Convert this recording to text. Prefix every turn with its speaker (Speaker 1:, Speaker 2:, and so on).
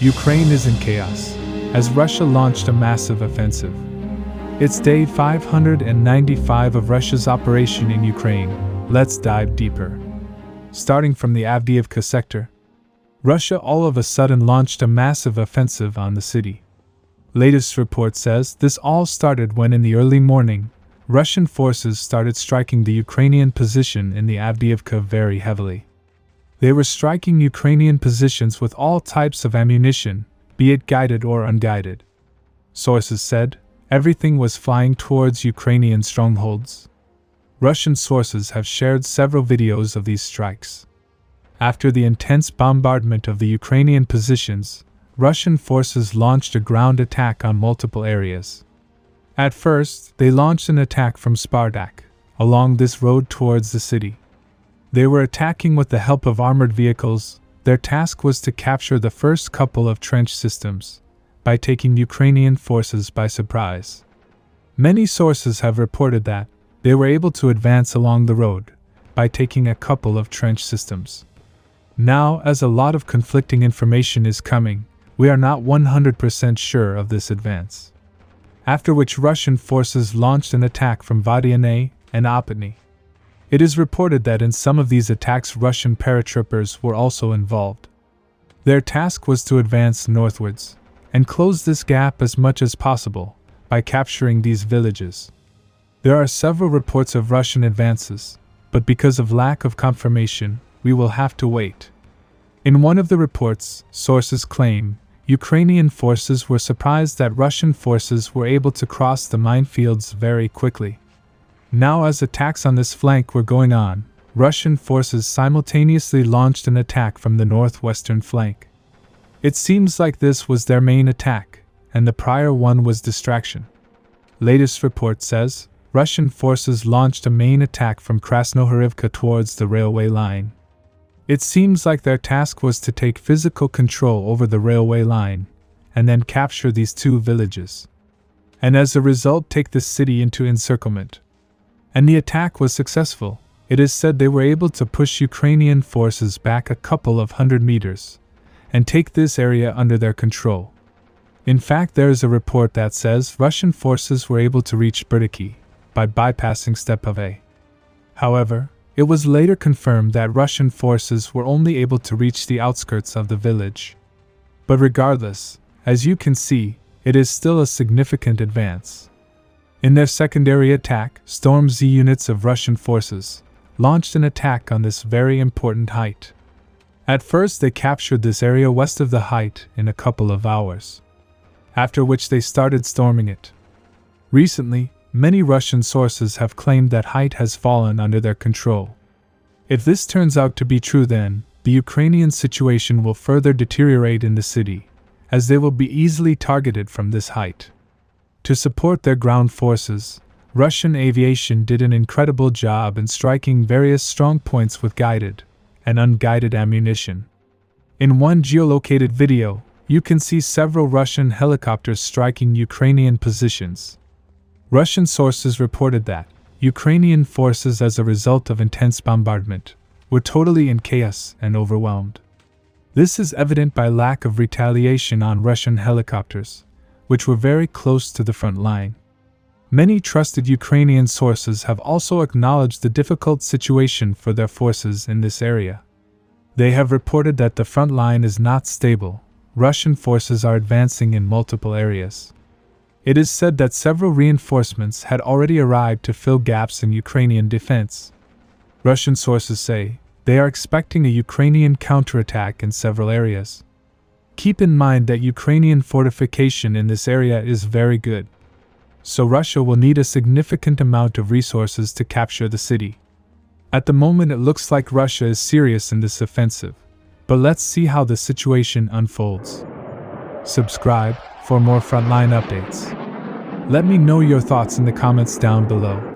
Speaker 1: Ukraine is in chaos, as Russia launched a massive offensive. It's day 595 of Russia's operation in Ukraine. Let's dive deeper. Starting from the Avdiivka sector, Russia all of a sudden launched a massive offensive on the city. Latest report says this all started when in the early morning, Russian forces started striking the Ukrainian position in the Avdiivka very heavily. They were striking Ukrainian positions with all types of ammunition, be it guided or unguided. Sources said, everything was flying towards Ukrainian strongholds. Russian sources have shared several videos of these strikes. After the intense bombardment of the Ukrainian positions, Russian forces launched a ground attack on multiple areas. At first, they launched an attack from Spartak, along this road towards the city. They were attacking with the help of armored vehicles. Their task was to capture the first couple of trench systems, by taking Ukrainian forces by surprise. Many sources have reported that they were able to advance along the road, by taking a couple of trench systems. Now, as a lot of conflicting information is coming, we are not 100% sure of this advance. After which Russian forces launched an attack from Vodiane and Opatny. It is reported that in some of these attacks Russian paratroopers were also involved. Their task was to advance northwards, and close this gap as much as possible, by capturing these villages. There are several reports of Russian advances, but because of lack of confirmation, we will have to wait. In one of the reports, sources claim, Ukrainian forces were surprised that Russian forces were able to cross the minefields very quickly. Now as attacks on this flank were going on, Russian forces simultaneously launched an attack from the northwestern flank. It seems like this was their main attack, and the prior one was distraction. Latest report says, Russian forces launched a main attack from Krasnohorivka towards the railway line. It seems like their task was to take physical control over the railway line, and then capture these two villages. And as a result take the city into encirclement. And the attack was successful. It is said they were able to push Ukrainian forces back a couple of 100 meters, and take this area under their control. In fact, there is a report that says Russian forces were able to reach Berdiky, by bypassing Stepave. However, it was later confirmed that Russian forces were only able to reach the outskirts of the village. But regardless, as you can see, it is still a significant advance. In their secondary attack, Storm Z units of Russian forces launched an attack on this very important height. At first they captured this area west of the height in a couple of hours, after which they started storming it. Recently, many Russian sources have claimed that height has fallen under their control. If this turns out to be true, then the Ukrainian situation will further deteriorate in the city, as they will be easily targeted from this height. To support their ground forces, Russian aviation did an incredible job in striking various strong points with guided and unguided ammunition. In one geolocated video, you can see several Russian helicopters striking Ukrainian positions. Russian sources reported that Ukrainian forces, as a result of intense bombardment, were totally in chaos and overwhelmed. This is evident by lack of retaliation on Russian helicopters, which were very close to the front line. Many trusted Ukrainian sources have also acknowledged the difficult situation for their forces in this area. They have reported that the front line is not stable. Russian forces are advancing in multiple areas. It is said that several reinforcements had already arrived to fill gaps in Ukrainian defense. Russian sources say they are expecting a Ukrainian counterattack in several areas. Keep in mind that Ukrainian fortification in this area is very good, so Russia will need a significant amount of resources to capture the city. At the moment it looks like Russia is serious in this offensive, but let's see how the situation unfolds. Subscribe for more frontline updates. Let me know your thoughts in the comments down below.